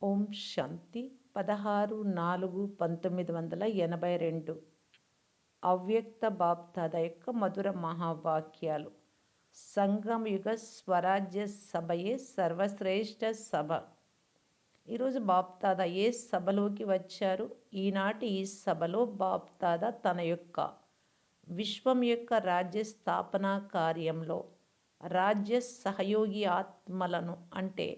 ఓం శాంతి 16/4/1982 అవ్యక్త బాప్దాద యొక్క మధుర మహావాక్యాలు. సంగం యుగ స్వరాజ్య సభయే సర్వశ్రేష్ఠ సభ. ఈరోజు బాప్దాద ఏ సభలోకి వచ్చారు? ఈనాటి ఈ సభలో బాప్దాద తన యొక్క విశ్వం యొక్క రాజ్య స్థాపన కార్యంలో రాజ్య సహయోగి ఆత్మలను అంటే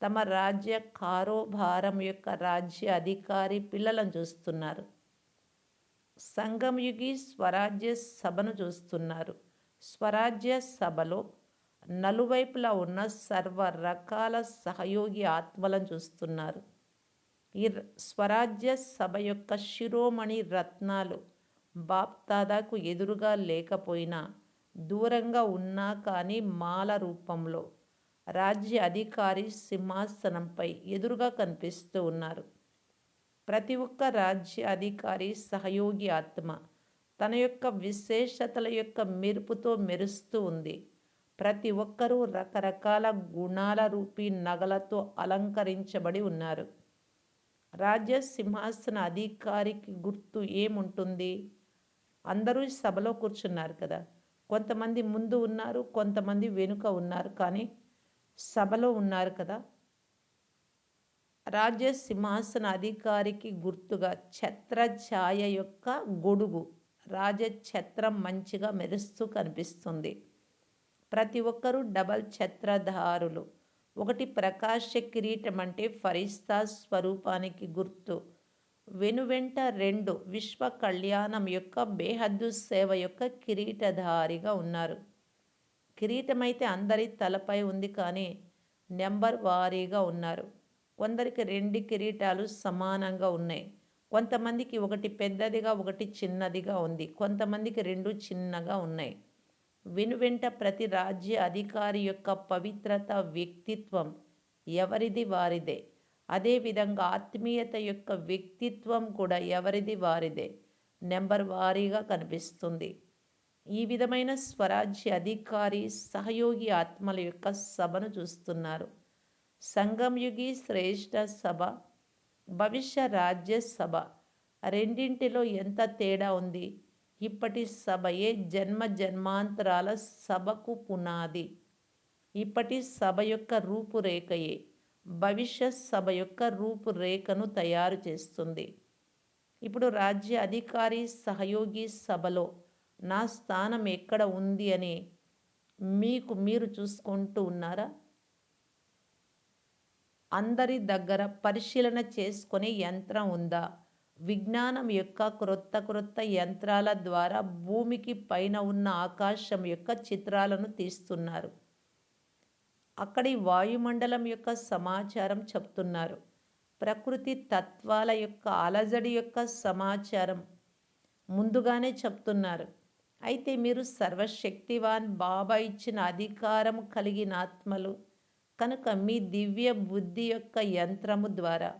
తమ రాజ్య కారోబారం యొక్క రాజ్య అధికారి పిల్లలను చూస్తున్నారు. సంగంయుగి స్వరాజ్య సభను చూస్తున్నారు. స్వరాజ్య సభలో నలువైపులా ఉన్న సర్వ రకాల సహయోగి ఆత్మలను చూస్తున్నారు. ఈ స్వరాజ్య సభ యొక్క శిరోమణి రత్నాలు బాప్దాదాకు ఎదురుగా లేకపోయినా దూరంగా ఉన్నా కానీ మాల రూపంలో రాజ్య అధికారి సింహాసనంపై ఎదురుగా కనిపిస్తూ ఉన్నారు. ప్రతి ఒక్క రాజ్య అధికారి సహయోగి ఆత్మ తన యొక్క విశేషతల యొక్క మెరుపుతో మెరుస్తూ ఉంది. ప్రతి ఒక్కరూ రకరకాల గుణాల రూపీ నగలతో అలంకరించబడి ఉన్నారు. రాజ్య సింహాసన అధికారికి గుర్తు ఏముంటుంది? అందరూ సభలో కూర్చున్నారు కదా. కొంతమంది ముందు ఉన్నారు, కొంతమంది వెనుక ఉన్నారు, కానీ సభలో ఉన్నారు కదా. రాజ్య సింహాసన అధికారికి గుర్తుగా ఛత్ర ఛాయ యొక్క గొడుగు రాజఛత్రం మంచిగా మెరుస్తూ కనిపిస్తుంది. ప్రతి ఒక్కరూ డబల్ ఛత్రధారులు. ఒకటి ప్రకాశ కిరీటం అంటే ఫరిస్తా స్వరూపానికి గుర్తు. వెనువెంట రెండు విశ్వ కళ్యాణం యొక్క బేహద్దు సేవ యొక్క కిరీటధారిగా ఉన్నారు. కిరీటమైతే అందరి తలపై ఉంది, కానీ నెంబర్ వారీగా ఉన్నారు. కొందరికి రెండు కిరీటాలు సమానంగా ఉన్నాయి. కొంతమందికి ఒకటి పెద్దదిగా ఒకటి చిన్నదిగా ఉంది. కొంతమందికి రెండు చిన్నగా ఉన్నాయి. వెనువెంట ప్రతి రాజ్య అధికారి యొక్క పవిత్రత వ్యక్తిత్వం ఎవరిది వారిదే. అదేవిధంగా ఆత్మీయత యొక్క వ్యక్తిత్వం కూడా ఎవరిది వారిదే నెంబర్ వారీగా కనిపిస్తుంది. ఈ విధమైన స్వరాజ్య అధికారి సహయోగి ఆత్మల యొక్క సభను చూస్తున్నారు. సంగంయుగి శ్రేష్ఠ సభ, భవిష్య రాజ్య సభ రెండింటిలో ఎంత తేడా ఉంది? ఇప్పటి సభయే జన్మ జన్మాంతరాల సభకు పునాది. ఇప్పటి సభ యొక్క రూపురేఖయే భవిష్యత్ సభ యొక్క రూపురేఖను తయారు చేస్తుంది. ఇప్పుడు రాజ్య అధికారి సహయోగి సభలో నా స్థానం ఎక్కడ ఉంది అని మీకు మీరు చూసుకుంటూ ఉన్నారా? అందరి దగ్గర పరిశీలన చేసుకునే యంత్రం ఉందా? విజ్ఞానం యొక్క క్రొత్త యంత్రాల ద్వారా భూమికి పైన ఉన్న ఆకాశం యొక్క చిత్రాలను తీస్తున్నారు. అక్కడి వాయుమండలం యొక్క సమాచారం చెప్తున్నారు. ప్రకృతి తత్వాల యొక్క అలజడి యొక్క సమాచారం ముందుగానే చెప్తున్నారు. అయితే మీరు సర్వశక్తివాన్ బాబా ఇచ్చిన అధికారం కలిగిన ఆత్మలు కనుక మీ దివ్య బుద్ధి యొక్క యంత్రము ద్వారా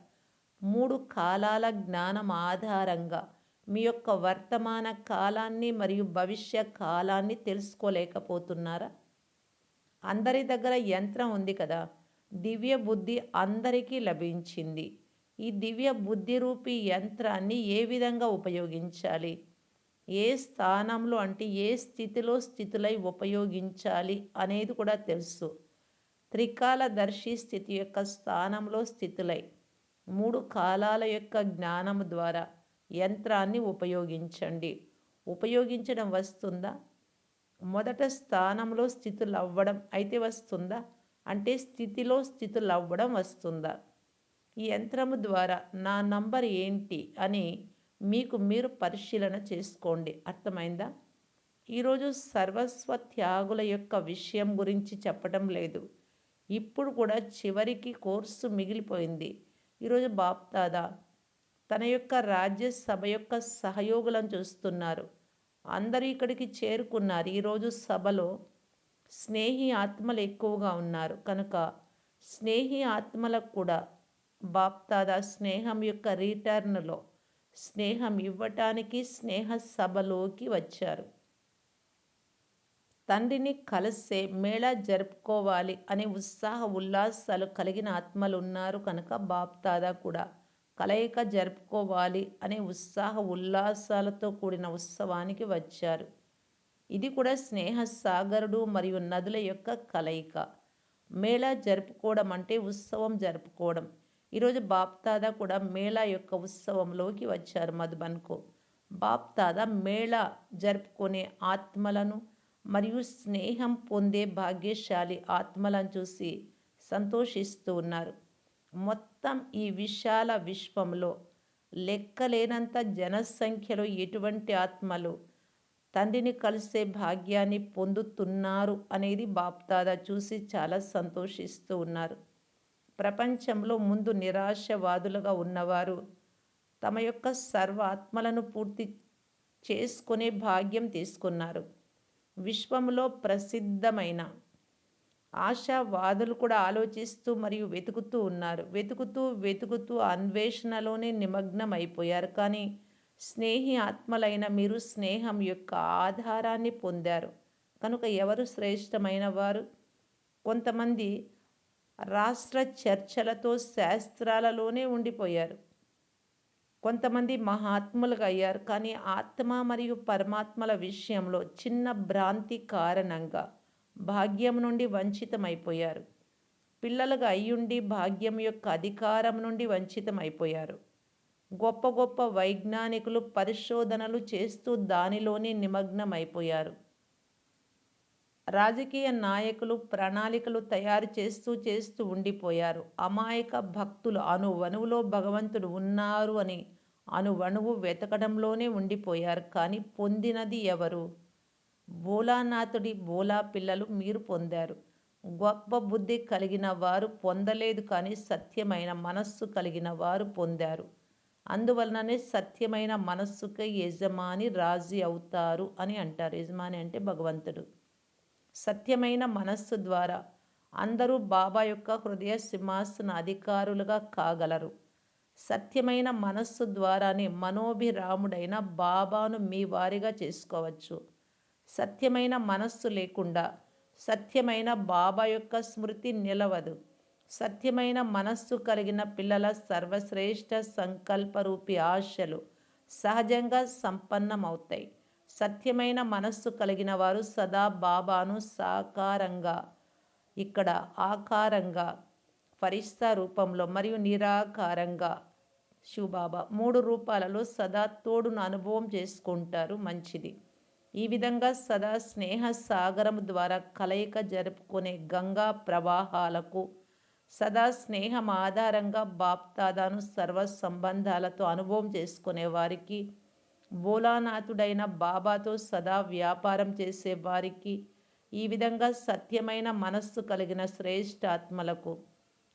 3 కాలాల జ్ఞానం ఆధారంగా మీ యొక్క వర్తమాన కాలాన్ని మరియు భవిష్య కాలాన్ని తెలుసుకోలేకపోతున్నారా? అందరి దగ్గర యంత్రం ఉంది కదా. దివ్య బుద్ధి అందరికీ లభించింది. ఈ దివ్య బుద్ధి రూపీ యంత్రాన్ని ఏ విధంగా ఉపయోగించాలి, ఏ స్థానంలో అంటే ఏ స్థితులై ఉపయోగించాలి అనేది కూడా తెలుసు. త్రికాలదర్శి స్థితి యొక్క స్థానంలో స్థితులై 3 కాలాల యొక్క జ్ఞానము ద్వారా యంత్రాన్ని ఉపయోగించండి. ఉపయోగించడం వస్తుందా? మొదట స్థానంలో స్థితులు అవ్వడం అయితే వస్తుందా? అంటే స్థితులు అవ్వడం వస్తుందా? ఈ యంత్రము ద్వారా నా నంబర్ ఏంటి అని మీకు మీరు పరిశీలన చేసుకోండి. అర్థమైందా? ఈరోజు సర్వస్వ త్యాగుల యొక్క విషయం గురించి చెప్పడం లేదు. ఇప్పుడు కూడా చివరికి కోర్సు మిగిలిపోయింది. ఈరోజు బాప్దాదా తన యొక్క రాజ్యసభ యొక్క సహయోగులను చూస్తున్నారు. అందరూ ఇక్కడికి చేరుకున్నారు. ఈరోజు సభలో స్నేహి ఆత్మలు ఎక్కువగా ఉన్నారు కనుక స్నేహి ఆత్మలకు కూడా బాప్దాదా స్నేహం యొక్క రిటర్న్లో స్నేహం ఇవ్వటానికి స్నేహ సభలోకి వచ్చారు. తండ్రిని కలిసే మేళా జరుపుకోవాలి అనే ఉత్సాహ ఉల్లాసాలు కలిగిన ఆత్మలున్నారు కనుక బాప్దాదా కూడా కలయిక జరుపుకోవాలి అనే ఉత్సాహ ఉల్లాసాలతో కూడిన ఉత్సవానికి వచ్చారు. ఇది కూడా స్నేహ సాగరుడు మరియు నదుల యొక్క కలయిక. మేళా జరుపుకోవడం అంటే ఉత్సవం జరుపుకోవడం. ఈరోజు బాప్దాదా కూడా మేళా యొక్క ఉత్సవంలోకి వచ్చారు మధుబన్కు. బాప్దాదా మేళా జరుపుకునే ఆత్మలను మరియు స్నేహం పొందే భాగ్యశాలి ఆత్మలను చూసి సంతోషిస్తూ ఉన్నారు. మొత్తం ఈ విశాల విశ్వంలో లెక్కలేనంత జనసంఖ్యలో ఎటువంటి ఆత్మలు తండ్రిని కలిసే భాగ్యాన్ని పొందుతున్నారు అనేది బాప్దాదా చూసి చాలా సంతోషిస్తూ ఉన్నారు. ప్రపంచంలో ముందు నిరాశవాదులుగా ఉన్నవారు తమ యొక్క సర్వ ఆత్మలను పూర్తి చేసుకునే భాగ్యం తీసుకున్నారు. విశ్వంలో ప్రసిద్ధమైన ఆశావాదులు కూడా ఆలోచిస్తూ మరియు వెతుకుతూ ఉన్నారు. వెతుకుతూ అన్వేషణలోనే నిమగ్నం అయిపోయారు. కానీ స్నేహి ఆత్మలైన మీరు స్నేహం యొక్క ఆధారాన్ని పొందారు కనుక ఎవరు శ్రేష్టమైన వారు? కొంతమంది రాష్ట్ర చర్చలతో శాస్త్రాలలోనే ఉండిపోయారు. కొంతమంది మహాత్ములుగా అయ్యారు. కానీ ఆత్మ మరియు పరమాత్మల విషయంలో చిన్న భ్రాంతి కారణంగా భాగ్యం నుండి వంచితమైపోయారు. పిల్లలుగా అయ్యుండి భాగ్యం యొక్క అధికారం నుండి వంచితమైపోయారు. గొప్ప గొప్ప వైజ్ఞానికులు పరిశోధనలు చేస్తూ దానిలోనే నిమగ్నమైపోయారు. రాజకీయ నాయకులు ప్రణాళికలు తయారు చేస్తూ ఉండిపోయారు. అమాయక భక్తులు అణువణువులో భగవంతుడు ఉన్నారు అని అణువణువు వెతకడంలోనే ఉండిపోయారు. కానీ పొందినది ఎవరు? భోలానాథుడి భోలా పిల్లలు మీరు పొందారు. గొప్ప బుద్ధి కలిగిన వారు పొందలేదు కానీ సత్యమైన మనస్సు కలిగిన వారు పొందారు. అందువలననే సత్యమైన మనస్సుకే యజమాని రాజీ అవుతారు అని అంటారు. యజమాని అంటే భగవంతుడు. సత్యమైన మనస్సు ద్వారా అందరూ బాబా యొక్క హృదయ సింహాసన అధికారులుగా కాగలరు. సత్యమైన మనస్సు ద్వారానే మనోభిరాముడైన బాబాను మీ వారిగా చేసుకోవచ్చు. సత్యమైన మనస్సు లేకుండా సత్యమైన బాబా యొక్క స్మృతి నిలవదు. సత్యమైన మనస్సు కలిగిన పిల్లల సర్వశ్రేష్ఠ సంకల్పరూపి ఆశలు సహజంగా సంపన్నమవుతాయి. సత్యమైన మనస్సు కలిగిన వారు సదా బాబాను సాకారంగా, ఇక్కడ ఆకారంగా, ఫరిస్తా రూపంలో మరియు నిరాకారంగా శివబాబా 3 రూపాలలో సదా తోడును అనుభవం చేసుకుంటారు. మంచిది. ఈ విధంగా సదా స్నేహ సాగరం ద్వారా కలయిక జరుపుకునే గంగా ప్రవాహాలకు సదా స్నేహం ఆధారంగా బాప్దాదాను సర్వ సంబంధాలతో అనుభవం చేసుకునే వారికి, భోలానాథుడైన బాబాతో సదా వ్యాపారం చేసే వారికి, ఈ విధంగా సత్యమైన మనస్సు కలిగిన శ్రేష్ఠ ఆత్మలకు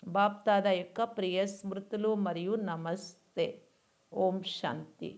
బాప్దాదా యొక్క ప్రియ స్మృతులు మరియు నమస్తే. ఓం శాంతి.